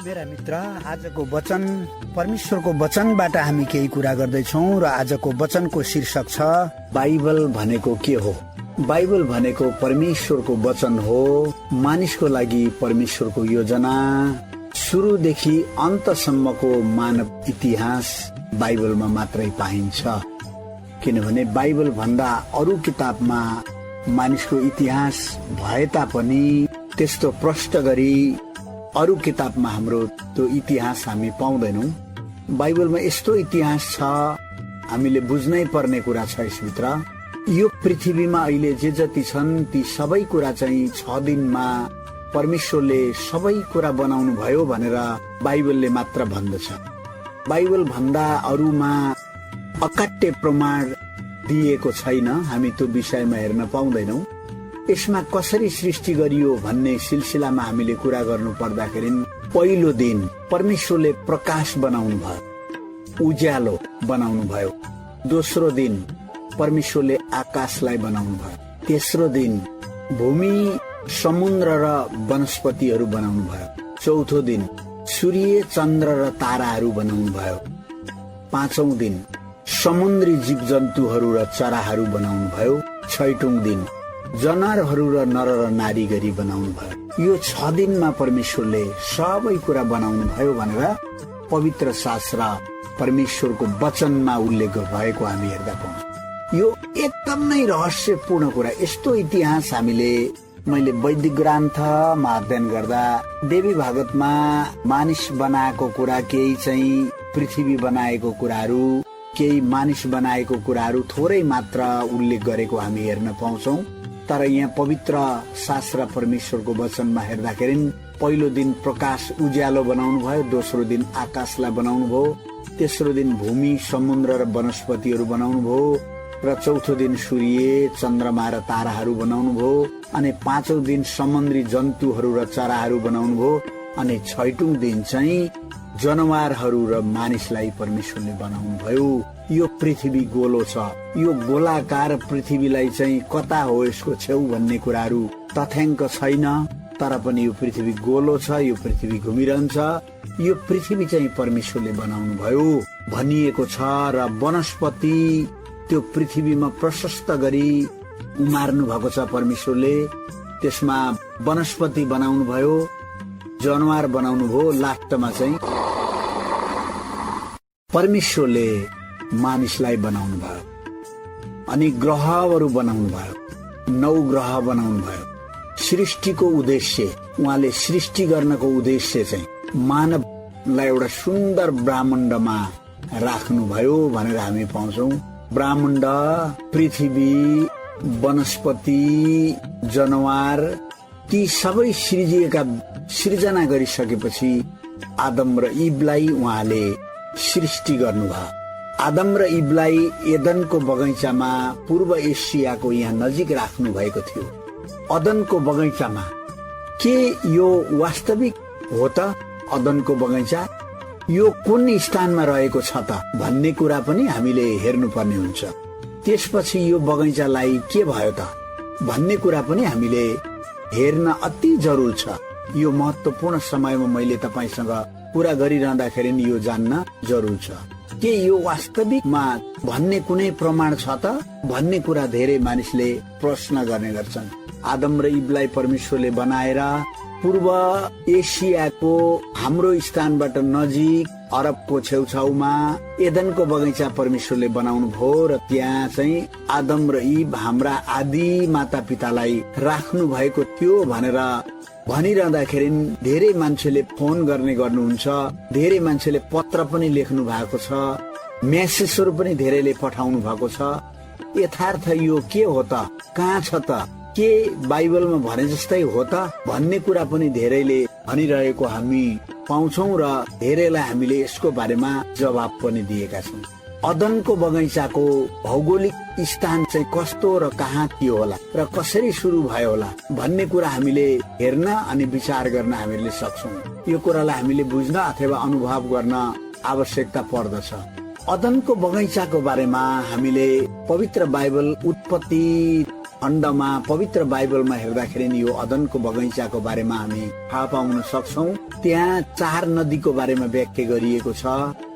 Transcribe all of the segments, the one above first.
मेरा मित्र, आजको वचन परमेश्वरको वचनबाट हामी केही कुरा गर्दैछौँ र आजको वचनको शीर्षक छ बाइबल भनेको के हो। बाइबल भनेको परमेश्वरको वचन हो। मानिसको लागि परमेश्वरको योजना, सुरुदेखि अन्तसम्मको मानव इतिहास बाइबलमा मात्रै पाइन्छ। किनभने बाइबल भन्दा अरू किताबमा मानिसको इतिहास भए तापनि त्यस्तो प्रष्ट गरी अरू किताबमा हाम्रो त्यो इतिहास हामी पाउँदैनौं। बाइबलमा यस्तो इतिहास छ, हामीले बुझ्नै पर्ने कुरा छ यसभित्र। यो पृथ्वीमा अहिले जे जति छन् ती सबै कुरा चाहिँ 6 दिनमा परमेश्वरले सबै कुरा बनाउनु भयो भनेर बाइबलले मात्र भन्दछ। बाइबल भन्दा अरूमा अकाट्य प्रमाण दिएको छैन। हामी त्यो विषयमा हेर्न पाउँदैनौं। यसमा कसरी सृष्टि गरियो भन्ने सिलसिलामा हामीले कुरा गर्नु पर्दाखेरि पहिलो दिन परमेश्वरले प्रकाश बनाउनु भयो, उज्यालो बनाउनु भयो। दोस्रो दिन परमेश्वरले आकाशलाई बनाउनु भयो। तेस्रो दिन भूमि, समुद्र र वनस्पतिहरू बनाउनु भयो। चौथो दिन सूर्य, चन्द्र र ताराहरू बनाउनु भयो। पाँचौं दिन समुद्री जीव जन्तुहरू र चराहरू बनाउनु भयो। छैटौं दिन जनावरहरू र नर र नारी गरी बनाउनु भयो। यो 6 दिनमा परमेश्वरले सबै कुरा बनाउनु भयो भनेर पवित्र शास्त्र परमेश्वरको वचनमा उल्लेख भएको हामी हेर्दा पाउँछौँ। यो एकदमै रहस्यपूर्ण कुरा। यस्तो इतिहास मैले वैदिक ग्रन्थमा अध्ययन गर्दा देवी भागवतमा मानिस बनाएको कुरा, केही चाहिँ पृथ्वी बनाएको कुराहरू, केही मानिस बनाएको कुराहरू थोरै मात्र उल्लेख गरेको हामी हेर्न पाउँछौँ। तर यहाँ पवित्र शास्त्र परमेश्वरको वचनमा हेर्दाखेरि पहिलो दिन प्रकाश उज्यालो बनाउनु भयो, दोस्रो दिन आकाशलाई बनाउनु भयो, तेस्रो दिन भूमि, समुद्र र वनस्पतिहरू बनाउनु भयो र चौथो दिन सूर्य, चन्द्रमा र ताराहरू बनाउनु भयो अनि पाँचौं दिन समुद्री जन्तुहरू र चराहरू बनाउनु भयो अनि छैटौं दिन चाहिँ जनावरहरू र मानिसलाई परमेश्वरले बनाउनु भयो। यो पृथ्वी गोलो छ। यो गोलाकार पृथ्वीलाई चाहिँ कता हो यसको छेउ भन्ने कुराहरू तथ्याङ्क छैन। तर पनि यो पृथ्वी गोलो छ, यो पृथ्वी घुमिरहन्छ। यो पृथ्वी चाहिँ परमेश्वरले बनाउनु भयो भनिएको छ। र वनस्पति त्यो पृथ्वीमा प्रशस्त गरी उमार्नु भएको छ परमेश्वरले। त्यसमा वनस्पति बनाउनु भयो, जनावर बनाउनु भयो। लास्टमा चाहिँ परमेश्वरले मानिसलाई बनाउनु भयो अनि ग्रहहरू बनाउनु भयो, 9 ग्रह बनाउनु भयो। सृष्टिको उद्देश्य, उहाँले सृष्टि गर्नको उद्देश्य चाहिँ मानवलाई एउटा सुन्दर ब्रह्माण्डमा राख्नुभयो भनेर हामी पाउँछौँ। ब्रह्माण्ड, पृथ्वी, वनस्पति, जनावर ती सबै सृजना गरिसकेपछि आदम र इवलाई उहाँले सृष्टि गर्नुभयो। आदम र इवलाई एदनको बगैँचामा पूर्व एसियाको यहाँ नजिक राख्नु भएको थियो। अदनको बगैँचामा के यो वास्तविक हो त? अदनको बगैँचा यो कुन स्थानमा रहेको छ त भन्ने कुरा पनि हामीले हेर्नुपर्ने हुन्छ। त्यसपछि यो बगैँचालाई के भयो त भन्ने कुरा पनि हामीले हेर्न अति जरुरी छ। यो महत्वपूर्ण समयमा मैले तपाईसँग कुरा गरिरहँदाखेरि यो जान्न जरुरी छ। के यो वास्तविकमा भन्ने कुनै प्रमाण छ त भन्ने कुरा धेरै मानिसले प्रश्न गर्ने गर्छन्। आदम र इवलाई परमेश्वरले बनाएर पूर्व एसियाको हाम्रो स्थानबाट नजिक अरबको छेउछाउमा एदनको बगैँचा परमेश्वरले बनाउनु भयो र त्यहाँ चाहिँ आदम र इव हाम्रा आदि माता पितालाई राख्नु भएको थियो भनेर भनिरहँदाखेरि धेरै मान्छेले फोन गर्नुहुन्छ, धेरै मान्छेले पत्र पनि लेख्नु भएको छ, मेसेजहरू पनि धेरैले पठाउनु भएको छ। यथार्थ यो के हो त, कहाँ छ त, के बाइबलमा भने जस्तै हो त भन्ने कुरा पनि धेरैले भनिरहेको हामी पाउँछौँ र धेरैलाई हामीले यसको बारेमा जवाब पनि दिएका छौँ। अदनको बगैँचाको भौगोलिक स्थान चाहिँ कस्तो र कहाँ थियो होला र कसरी सुरु भयो होला भन्ने कुरा हामीले हेर्न अनि विचार गर्न हामीले सक्छौँ। यो कुरालाई हामीले बुझ्न अथवा अनुभव गर्न आवश्यकता पर्दछ। अदनको बगैँचाको बारेमा हामीले पवित्र बाइबल उत्पत्ति खण्डमा पवित्र बाइबलमा हेर्दाखेरि यो अदनको बगैँचाको बारेमा हामी थाहा पाउन सक्छौं। त्यहाँ 4 नदीको बारेमा व्याख्या गरिएको छ।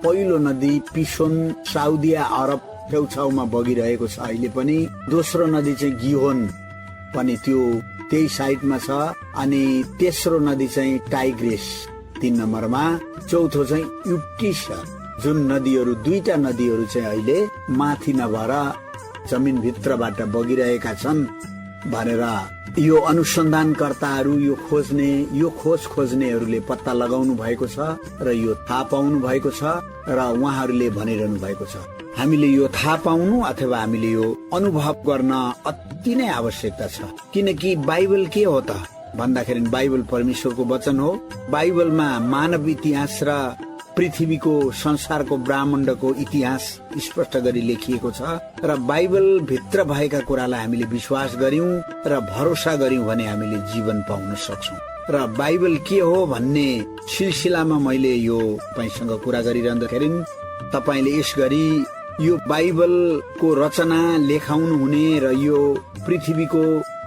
पहिलो नदी पिसोन साउदी अरब छेउछाउमा बगिरहेको छ अहिले पनि। दोस्रो नदी चाहिँ गिहोन पनि त्यो त्यही साइडमा छ। अनि तेस्रो नदी चाहिँ टाइग्रिस 3 नम्बरमा। चौथो चाहिँ युफ्रेटिस जुन नदीहरू 2टा नदीहरू चाहिँ अहिले माथि नभएर जमिन भित्रबाट बगिरहेका छन् भनेर यो अनुसन्धानकर्ताहरू यो खोज खोज्नेहरूले पत्ता लगाउनु भएको छ र यो थाहा पाउनु भएको छ र उहाँहरूले भनिरहनु भएको छ। हामीले यो थाहा पाउनु अथवा हामीले यो अनुभव गर्न अति नै आवश्यकता छ। किनकि बाइबल के हो त भन्दाखेरि बाइबल परमेश्वरको वचन हो। बाइबलमा मानव इतिहास र पृथ्वीको संसारको ब्रह्माण्डको इतिहास स्पष्ट गरी लेखिएको छ र बाइबल भित्र भएका कुरालाई हामीले विश्वास गर्यौं र भरोसा गर्यौं भने हामीले जीवन पाउन सक्छौं। र बाइबल के हो भन्ने सिलसिलामा मैले यो तपाईसँग कुरा गरिरहँदाखेरि तपाईले यसगरी यो बाइबलको रचना लेखाउनु हुने र यो पृथ्वीको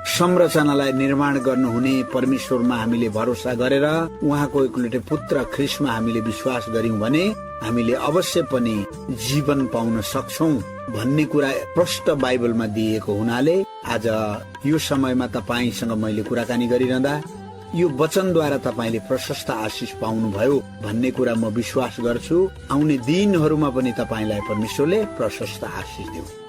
संरचनालाई निर्माण गर्नुहुने परमेश्वरमा हामीले भरोसा गरेर उहाँको एकलौटे पुत्र ख्रीष्टमा हामीले विश्वास गर्यौं भने हामीले अवश्य पनि जीवन पाउन सक्छौं भन्ने कुरा प्रष्ट बाइबलमा दिएको हुनाले आज यो समयमा तपाईसँग मैले कुराकानी गरिरहँदा यो वचनद्वारा तपाईले प्रशस्त आशिष पाउनुभयो भन्ने कुरा म विश्वास गर्छु। आउने दिनहरूमा पनि तपाईलाई परमेश्वरले प्रशस्त आशिष दिउँ।